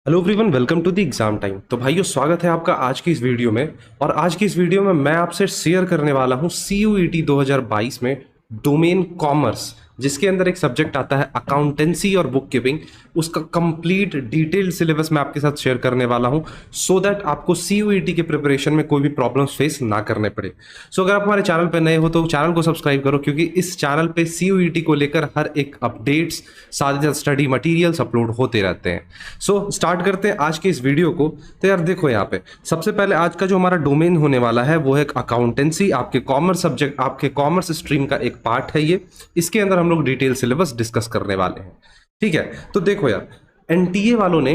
Hello everyone, welcome to the exam time. तो भाइयों, स्वागत है आपका आज की इस वीडियो में। और आज की इस वीडियो में मैं आपसे शेयर करने वाला हूं सीयूईटी 2022 में डोमेन कॉमर्स, जिसके अंदर एक सब्जेक्ट आता है अकाउंटेंसी और बुक कीपिंग। उसका कंप्लीट डिटेल्ड सिलेबस मैं आपके साथ शेयर करने वाला हूं, सो दैट आपको सीयूईटी के प्रिपरेशन में कोई भी प्रॉब्लम्स फेस ना करने पड़े। सो अगर आप हमारे चैनल पर नए हो तो चैनल को सब्सक्राइब करो, क्योंकि इस चैनल पे सीयूईटी को लेकर हर एक अपडेट्स, साथ ही साथ स्टडी मटेरियल्स अपलोड होते रहते हैं। सो स्टार्ट करते हैं आज के इस वीडियो को। तो यार देखो, यहाँ पे सबसे पहले आज का जो हमारा डोमेन होने वाला है वो है अकाउंटेंसी। आपके कॉमर्स सब्जेक्ट, आपके कॉमर्स स्ट्रीम का एक पार्ट है ये। इसके अंदर हम लोग डिटेल सिलेबस डिस्कस करने वाले हैं। ठीक है, तो देखो यार, एनटीए वालों ने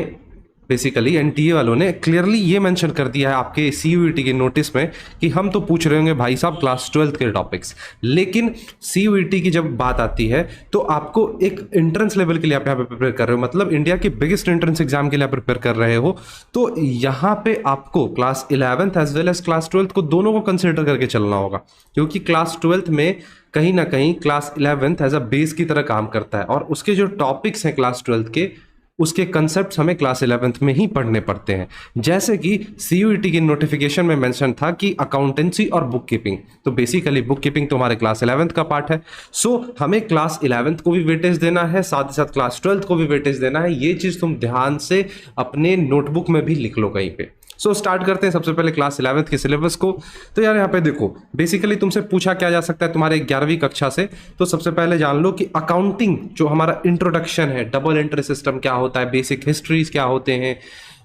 एनटीए वालों ने क्लियरली ये मेंशन कर दिया है आपके सीयूईटी के नोटिस में कि हम तो पूछ रहे होंगे भाई साहब क्लास 12th के टॉपिक्स, लेकिन सीयूईटी की जब बात आती है तो आपको एक एंट्रेंस लेवल के लिए आप यहाँ पे प्रिपेयर कर रहे हो, मतलब इंडिया के बिगेस्ट एंट्रेंस एग्जाम के लिए आप प्रिपेयर कर रहे हो, तो यहाँ पे आपको class 11th as well as class 12th को दोनों को कंसिडर करके चलना होगा। क्योंकि क्लास 12th में कहीं ना कहीं class 11th as a base की तरह काम करता है, और उसके जो टॉपिक्स हैं क्लास 12th के, उसके कंसेप्ट हमें क्लास 11th में ही पढ़ने पड़ते हैं। जैसे कि सीयूईटी के नोटिफिकेशन में मेंशन था कि अकाउंटेंसी और बुक कीपिंग, तो बेसिकली बुक कीपिंग तो हमारे क्लास 11th का पार्ट है। सो हमें क्लास 11th को भी वेटेज देना है, साथ ही साथ क्लास 12th को भी वेटेज देना है। ये चीज़ तुम ध्यान से अपने नोटबुक में भी लिख लो कहीं पे। सो स्टार्ट करते हैं सबसे पहले क्लास 11th के सिलेबस को। तो यार यहाँ पे देखो, बेसिकली तुमसे पूछा क्या जा सकता है तुम्हारे 11वीं कक्षा से। तो सबसे पहले जान लो कि अकाउंटिंग जो हमारा इंट्रोडक्शन है, डबल एंट्री सिस्टम क्या होता है, बेसिक हिस्ट्रीज क्या होते हैं,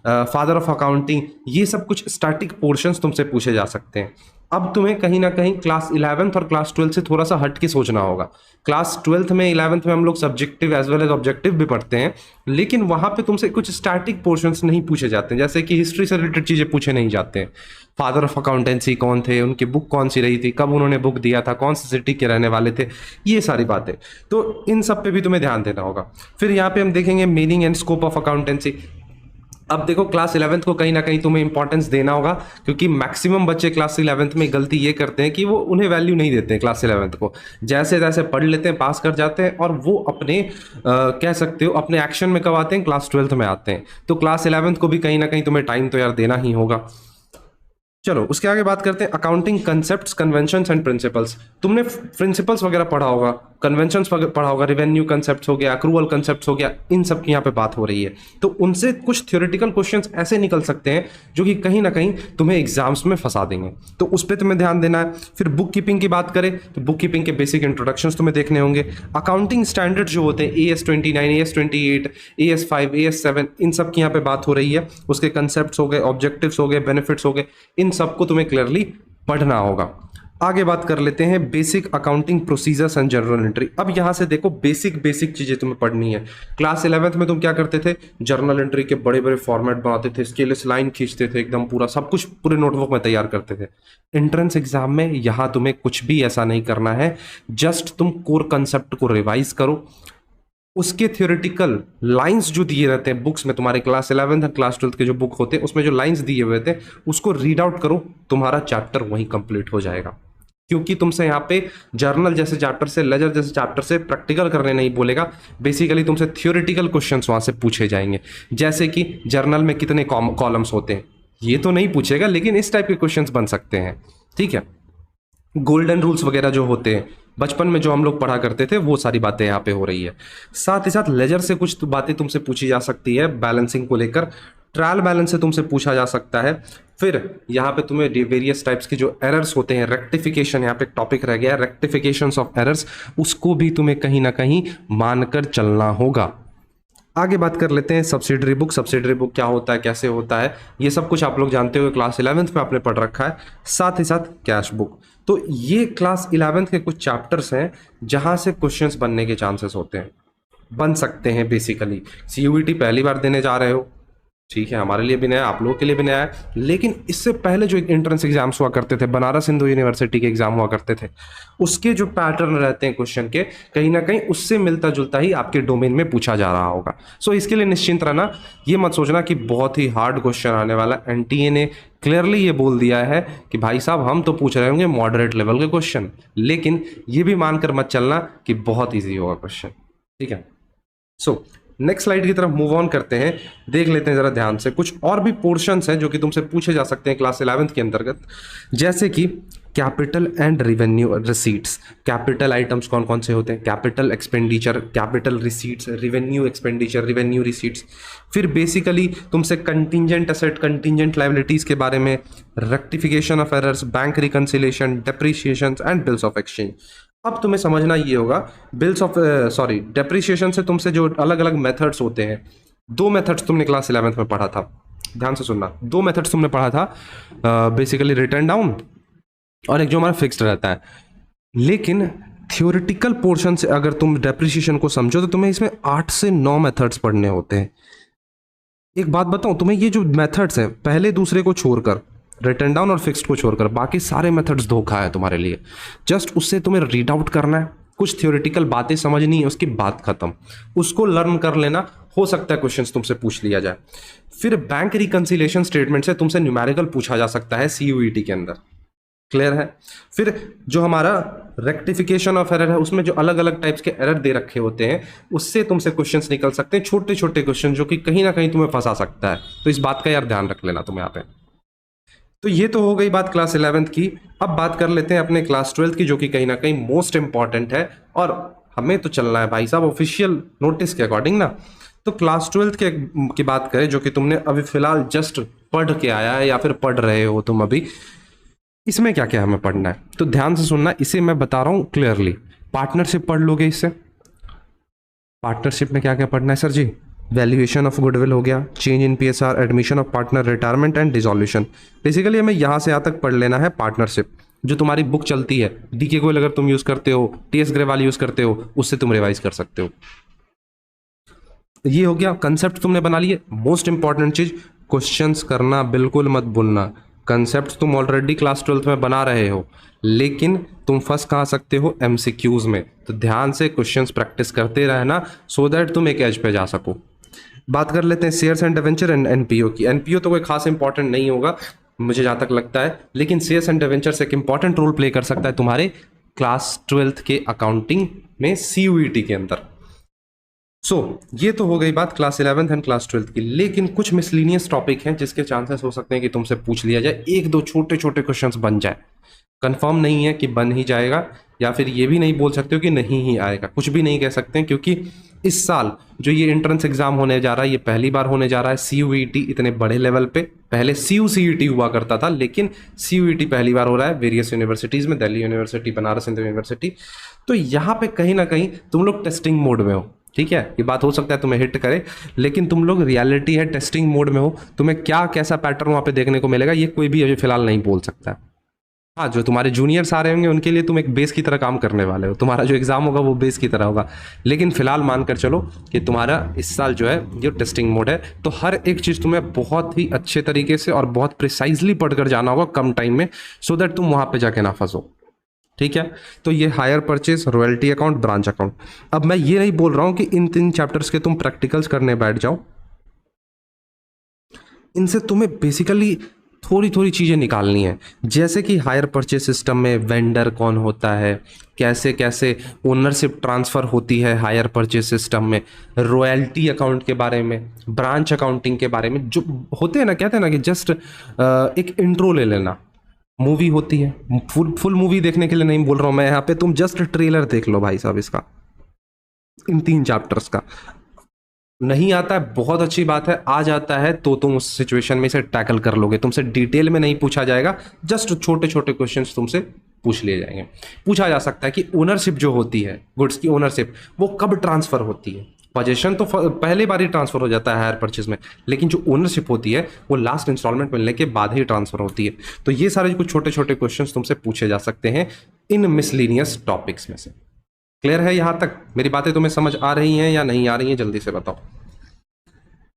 फादर ऑफ अकाउंटिंग, ये सब कुछ स्टैटिक पोर्शंस तुमसे पूछे जा सकते हैं। अब तुम्हें कहीं ना कहीं क्लास 11th और क्लास 12th से थोड़ा सा हट के सोचना होगा। क्लास 12th में 11th में हम लोग subjective as well as objective भी पढ़ते हैं, लेकिन वहां पे तुमसे कुछ स्टैटिक पोर्शंस नहीं पूछे जाते हैं, जैसे कि हिस्ट्री से रिलेटेड चीजें पूछे नहीं जाते हैं। फादर ऑफ अकाउंटेंसी कौन थे, उनकी बुक कौन सी रही थी, कब उन्होंने बुक दिया था, कौन सी सिटी के रहने वाले थे, ये सारी बातें। तो इन सब पे भी तुम्हें ध्यान देना होगा। फिर यहाँ पे हम देखेंगे meaning and scope of accountancy. अब देखो, क्लास 11th को कहीं ना कहीं तुम्हें इंपॉर्टेंस देना होगा, क्योंकि मैक्सिमम बच्चे क्लास 11th में गलती ये करते हैं कि वो उन्हें वैल्यू नहीं देते हैं क्लास 11th को। जैसे तैसे पढ़ लेते हैं, पास कर जाते हैं, और वो अपने कह सकते हो अपने एक्शन में कब आते हैं, क्लास 12th में आते हैं। तो क्लास 11th को भी कहीं ना कहीं तुम्हें टाइम तो यार देना ही होगा। चलो उसके आगे बात करते हैं accounting concepts, conventions and principles. तुमने प्रिंसिपल्स वगैरह पढ़ा होगा, कन्वेंशंस पढ़ा होगा, रिवेन्यू कंसेप्ट्स हो गया, अक्रूवल कंसेप्ट्स हो गया, इन सब की यहाँ पे बात हो रही है। तो उनसे कुछ थ्योरेटिकल क्वेश्चंस ऐसे निकल सकते हैं जो कि कहीं ना कहीं तुम्हें एग्जाम्स में फंसा देंगे, तो उस पर तुम्हें ध्यान देना है। फिर बुक कीपिंग की बात करें तो बुक कीपिंग के बेसिक इंट्रोडक्शंस तुम्हें देखने होंगे। अकाउंटिंग स्टैंडर्ड जो होते हैं AS29, AS28, AS5, AS7, इन सब की यहाँ पे बात हो रही है। उसके कंसेप्ट्स हो गए, ऑब्जेक्टिव्स हो गए, बेनिफिट्स हो गए, इन सबको तुम्हें क्लियरली पढ़ना होगा। आगे बात कर लेते हैं basic accounting procedures and journal entry. अब यहां से देखो, बेसिक चीजें तुम्हें पढ़नी है। क्लास 11th में तुम क्या करते थे, जर्नल एंट्री के बड़े बड़े फॉर्मेट बनाते थे, स्केलेस लाइन खींचते थे, एकदम पूरा सब कुछ पूरे नोटबुक में तैयार करते थे। एंट्रेंस एग्जाम में यहां तुम्हें कुछ भी ऐसा नहीं करना है, जस्ट तुम कोर कंसेप्ट को रिवाइज करो। उसके थ्योरेटिकल लाइंस जो दिए रहते हैं बुक्स में, तुम्हारे क्लास 11th और क्लास 12th के जो बुक होते हैं उसमें जो लाइंस दिए हुए थे उसको रीड आउट करो, तुम्हारा चैप्टर वहीं कंप्लीट हो जाएगा। क्योंकि तुमसे यहाँ पे जर्नल जैसे चैप्टर से, लेजर जैसे चैप्टर से प्रैक्टिकल करने नहीं बोलेगा, बेसिकली तुमसे थ्योरेटिकल क्वेश्चंस वहां से पूछे जाएंगे। जैसे कि जर्नल में कितने कॉलम्स होते हैं, ये तो नहीं पूछेगा, लेकिन इस टाइप के क्वेश्चंस बन सकते हैं। ठीक है, गोल्डन रूल्स वगैरह जो होते हैं बचपन में जो हम लोग पढ़ा करते थे, वो सारी बातें यहाँ पे हो रही है। साथ ही साथ लेजर से कुछ बातें तुमसे पूछी जा सकती है बैलेंसिंग को लेकर। ट्रायल बैलेंस से तुमसे पूछा जा सकता है। फिर यहाँ पे तुम्हें वेरियस टाइप्स के जो एरर्स होते हैं, रेक्टिफिकेशन, यहाँ पे एक टॉपिक रह गया, रेक्टिफिकेशंस ऑफ एरर्स, उसको भी तुम्हें कहीं ना कहीं मानकर चलना होगा। आगे बात कर लेते हैं सब्सिडरी बुक। सब्सिडरी बुक क्या होता है, कैसे होता है, ये सब कुछ आप लोग जानते हो, क्लास 11th में आपने पढ़ रखा है। साथ ही साथ कैश बुक। तो ये क्लास 11th के कुछ चैप्टर्स हैं जहां से क्वेश्चंस बनने के चांसेस होते हैं, बन सकते हैं। बेसिकली सीयूईटी पहली बार देने जा रहे हो, ठीक है, हमारे लिए भी नया, आप लोगों के लिए भी नया है, लेकिन इससे पहले जो एंट्रेंस एग्जाम्स हुआ करते थे, बनारस हिंदू यूनिवर्सिटी के एग्जाम हुआ करते थे, उसके जो पैटर्न रहते हैं क्वेश्चन के, कहीं ना कहीं उससे मिलता जुलता ही आपके डोमेन में पूछा जा रहा होगा। सो इसके लिए निश्चिंत रहना, ये मत सोचना कि बहुत ही हार्ड क्वेश्चन आने वाला। एनटीए ने क्लियरली ये बोल दिया है कि भाई साहब हम तो पूछ रहे होंगे मॉडरेट लेवल के क्वेश्चन, लेकिन ये भी मानकर मत चलना कि बहुत ईजी होगा क्वेश्चन। ठीक है, सो नेक्स्ट स्लाइड की तरफ मूव ऑन करते हैं, देख लेते हैं जरा ध्यान से। कुछ और भी पोर्शंस हैं जो कि तुमसे पूछे जा सकते हैं क्लास 11th के अंतर्गत, जैसे कि capital and revenue receipts. Capital items कौन कौन से होते हैं, capital expenditure, capital receipts, revenue expenditure, revenue receipts. फिर बेसिकली तुमसे कंटिंजेंट असेट, कंटिंजेंट लायबिलिटीज के बारे में, rectification of errors, bank reconciliation, depreciation and bills of exchange. अब तुम्हें समझना ये होगा, बिल्स ऑफ डेप्रिसिएशन से तुमसे जो अलग अलग मेथड्स होते हैं, दो मेथड्स तुमने क्लास 11th में पढ़ा था, ध्यान से सुनना। दो मेथड्स तुमने पढ़ा था, बेसिकली रिटर्न डाउन और एक जो हमारा फिक्स्ड रहता है। लेकिन थियोरिटिकल पोर्शन से अगर तुम डेप्रिसिएशन को समझो तो तुम्हें इसमें 8 से 9 मेथड्स पढ़ने होते हैं। एक बात बताऊं तुम्हें, ये जो मेथड्स हैं पहले दूसरे को छोड़कर, रिटर्न डाउन और फिक्स्ड को छोड़कर, बाकी सारे मेथड्स धोखा है तुम्हारे लिए। जस्ट उससे तुम्हें रीड आउट करना है, कुछ थियोरिटिकल बातें समझनी है, उसकी बात खत्म, उसको लर्न कर लेना। हो सकता है क्वेश्चंस तुमसे पूछ लिया जाए। फिर बैंक रिकंसिलेशन स्टेटमेंट से तुमसे न्यूमेरिकल पूछा जा सकता है सीयूईटी के अंदर, क्लियर है। फिर जो हमारा रेक्टिफिकेशन ऑफ एरर है, उसमें जो अलग अलग टाइप्स के एरर दे रखे होते हैं, उससे तुमसे क्वेश्चंस निकल सकते हैं, छोटे छोटे क्वेश्चन जो कि कहीं ना कहीं तुम्हें फंसा सकता है। तो इस बात का यार ध्यान रख लेना तुम यहाँ पे। तो ये तो हो गई बात क्लास 11th की। अब बात कर लेते हैं अपने क्लास 12th की, जो कि कहीं ना कहीं मोस्ट इंपॉर्टेंट है, और हमें तो चलना है भाई साहब ऑफिशियल नोटिस के अकॉर्डिंग ना। तो क्लास 12th की बात करें, जो कि तुमने अभी फिलहाल जस्ट पढ़ के आया है या फिर पढ़ रहे हो तुम अभी, इसमें क्या क्या हमें पढ़ना है तो ध्यान से सुनना। इसे मैं बता रहा हूं क्लियरली। पार्टनरशिप पढ़ लोगे इससे। पार्टनरशिप में क्या क्या पढ़ना है सर जी? वैल्यूएशन ऑफ गुडविल हो गया, change in PSR, admission of partner, retirement and dissolution. Basically हमें यहाँ से यहाँ तक पढ़ लेना है पार्टनरशिप। जो तुम्हारी बुक चलती है, डीके गोयल अगर तुम यूज करते हो, टीएस ग्रेवाल यूज करते हो, उससे तुम रिवाइज कर सकते हो। ये हो गया, कंसेप्ट तुमने बना लिए। मोस्ट इंपॉर्टेंट चीज, क्वेश्चंस करना बिल्कुल मत भूलना। कंसेप्ट तुम ऑलरेडी क्लास 12th में बना रहे हो, लेकिन तुम फंस कहाँ सकते हो? एमसीक्यूज में। तो ध्यान से क्वेश्चंस प्रैक्टिस करते रहना, सो दैट तुम एक एज पे जा सको। बात कर लेते हैं shares and debenture and NPO की। एनपीओ तो कोई खास इंपॉर्टेंट नहीं होगा मुझे जहां तक लगता है, लेकिन शेयर्स एंड डिवेंचर्स एक इंपॉर्टेंट रोल प्ले कर सकता है तुम्हारे क्लास 12th के अकाउंटिंग में सीयूईटी के अंदर। ये तो हो गई बात class 11th and class 12th की। लेकिन कुछ मिसलिनियस टॉपिक हैं जिसके चांसेस हो सकते हैं कि तुमसे पूछ लिया जाए, एक दो छोटे छोटे क्वेश्चंस बन जाए। कंफर्म नहीं है कि बन ही जाएगा, या फिर ये भी नहीं बोल सकते हो कि नहीं ही आएगा, कुछ भी नहीं कह सकते हैं, क्योंकि इस साल जो ये एंट्रेंस एग्जाम होने जा रहा है, ये पहली बार होने जा रहा है सीयूईटी इतने बड़े लेवल पे। पहले सीयूसीईटी हुआ करता था, लेकिन सीयूईटी पहली बार हो रहा है वेरियस यूनिवर्सिटीज में, दिल्ली यूनिवर्सिटी, बनारस हिंदू यूनिवर्सिटी। तो यहाँ पे कहीं ना कहीं तुम लोग टेस्टिंग मोड में हो, ठीक है। ये बात हो सकता है तुम्हें हिट करे, लेकिन तुम लोग रियलिटी है टेस्टिंग मोड में हो। तुम्हें क्या कैसा पैटर्न वहाँ पे देखने को मिलेगा ये कोई भी अभी फिलहाल नहीं बोल सकता। हाँ, जो तुम्हारे जूनियर्स आ रहे होंगे उनके लिए तुम एक बेस की तरह काम करने वाले हो, तुम्हारा जो एग्जाम होगा वो बेस की तरह होगा। लेकिन फिलहाल मानकर चलो कि तुम्हारा इस साल जो है ये टेस्टिंग मोड है, तो हर एक चीज़ तुम्हें बहुत ही अच्छे तरीके से और बहुत प्रिसाइजली पढ़कर जाना होगा कम टाइम में, सो दैट तुम वहाँ पे जाके ना फंसो, ठीक है। तो ये hire purchase, royalty account, branch account. अब मैं ये नहीं बोल रहा हूं कि इन 3 चैप्टर्स के तुम प्रैक्टिकल्स करने बैठ जाओ, इनसे तुम्हें बेसिकली थोड़ी थोड़ी चीज़ें निकालनी है। जैसे कि हायर परचेज सिस्टम में वेंडर कौन होता है, कैसे कैसे ओनरशिप ट्रांसफ़र होती है हायर परचेज सिस्टम में, रॉयल्टी अकाउंट के बारे में, ब्रांच अकाउंटिंग के बारे में, जो होते हैं ना, कहते हैं ना कि जस्ट एक इंट्रो ले लेना। मूवी होती है, फुल मूवी देखने के लिए नहीं बोल रहा हूँ मैं यहाँ पे, तुम जस्ट ट्रेलर देख लो भाई साहब इसका, इन 3 चैप्टर्स का। नहीं आता है बहुत अच्छी बात है, आ जाता है तो तुम उस सिचुएशन में इसे टैकल कर लोगे। तुमसे डिटेल में नहीं पूछा जाएगा, जस्ट छोटे छोटे क्वेश्चंस तुमसे पूछ लिए जाएंगे। पूछा जा सकता है कि ओनरशिप जो होती है, गुड्स की ओनरशिप, वो कब ट्रांसफर होती है। पोजीशन तो पहले बार ही ट्रांसफर हो जाता है हायर परचेज में, लेकिन जो ओनरशिप होती है वो लास्ट इंस्टॉलमेंट मिलने के बाद ही ट्रांसफर होती है। तो ये सारे कुछ छोटे छोटे क्वेश्चंस तुमसे पूछे जा सकते हैं इन मिसलिनियस टॉपिक्स में से। क्लियर है यहाँ तक? मेरी बातें तुम्हें समझ आ रही हैं या नहीं आ रही हैं, जल्दी से बताओ।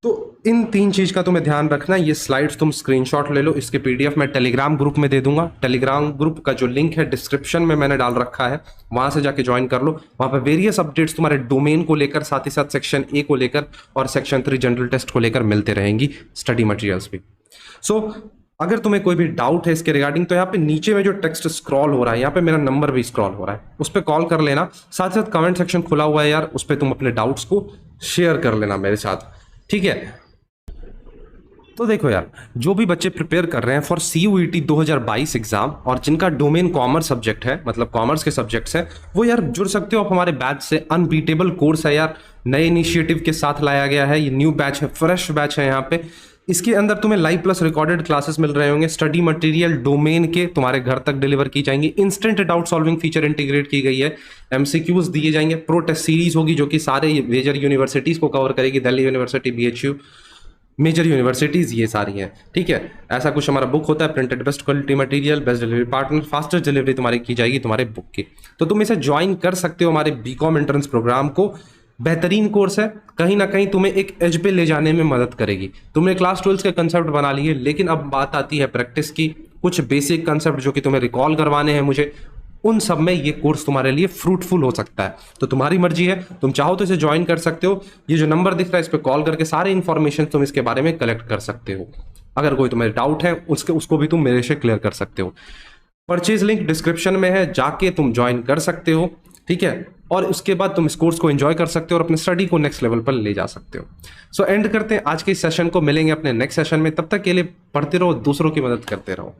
तो इन 3 चीज का तुम्हें ध्यान रखना। ये स्लाइड्स तुम स्क्रीनशॉट ले लो, इसके पीडीएफ मैं टेलीग्राम ग्रुप में दे दूंगा। टेलीग्राम ग्रुप का जो लिंक है डिस्क्रिप्शन में मैंने डाल रखा है, वहां से जाके ज्वाइन कर लो। वहां पर वेरियस अपडेट्स तुम्हारे डोमेन को लेकर, साथ ही साथ सेक्शन ए को लेकर और सेक्शन 3 जनरल टेस्ट को लेकर मिलते रहेंगी, स्टडी मटेरियल्स भी। अगर तुम्हें कोई भी डाउट है इसके रिगार्डिंग तो यहाँ पे नीचे में जो टेक्स्ट स्क्रॉल हो रहा है, यहाँ पे मेरा नंबर भी स्क्रॉल हो रहा है, उस पर कॉल कर लेना। साथ साथ कमेंट सेक्शन खुला हुआ है यार, उस पर तुम अपने डाउट्स को शेयर कर लेना मेरे साथ, ठीक है। तो देखो यार, जो भी बच्चे प्रिपेयर कर रहे हैं फॉर CUET 2022 एग्जाम और जिनका डोमेन कॉमर्स सब्जेक्ट है, मतलब कॉमर्स के सब्जेक्ट्स हैं, वो यार जुड़ सकते हो आप हमारे बैच से। अनबीटेबल कोर्स है यार, नए इनिशिएटिव के साथ लाया गया है, ये न्यू बैच है, फ्रेश बैच है यहाँ पे। इसके अंदर तुम्हें लाइव प्लस रिकॉर्डेड क्लासेस मिल रहे होंगे, स्टडी मटेरियल डोमेन के तुम्हारे घर तक डिलीवर की जाएंगी, instant doubt solving feature integrate की गई है, MCQs दिए जाएंगे, प्रो टेस्ट सीरीज होगी जो कि सारे मेजर यूनिवर्सिटीज को कवर करेगी, Delhi university, BHU, major universities ये सारी हैं, ठीक है। ऐसा कुछ हमारा बुक होता है, printed best quality material, best delivery partner, fastest delivery तुम्हारी की जाएगी तुम्हारे बुक की। तो तुम इसे ज्वाइन कर सकते हो हमारे BCom एंट्रेंस प्रोग्राम को। बेहतरीन कोर्स है, कहीं ना कहीं तुम्हें एक एज पे ले जाने में मदद करेगी। तुमने क्लास 12 के कंसेप्ट बना लिए, लेकिन अब बात आती है प्रैक्टिस की, कुछ बेसिक कंसेप्ट जो कि तुम्हें रिकॉल करवाने हैं मुझे, उन सब में ये कोर्स तुम्हारे लिए फ्रूटफुल हो सकता है। तो तुम्हारी मर्जी है, तुम चाहो तो इसे ज्वाइन कर सकते हो। ये जो नंबर दिख रहा है इस पर कॉल करके सारे इन्फॉर्मेशन तुम इसके बारे में कलेक्ट कर सकते हो। अगर कोई तुम्हें डाउट है उसको भी तुम मेरे से क्लियर कर सकते हो। परचेज लिंक डिस्क्रिप्शन में है, जाके तुम ज्वाइन कर सकते हो, ठीक है। और उसके बाद तुम इस कोर्स को एंजॉय कर सकते हो और अपने स्टडी को नेक्स्ट लेवल पर ले जा सकते हो। सो एंड करते हैं आज के इस सेशन को, मिलेंगे अपने नेक्स्ट सेशन में। तब तक के लिए पढ़ते रहो, दूसरों की मदद करते रहो।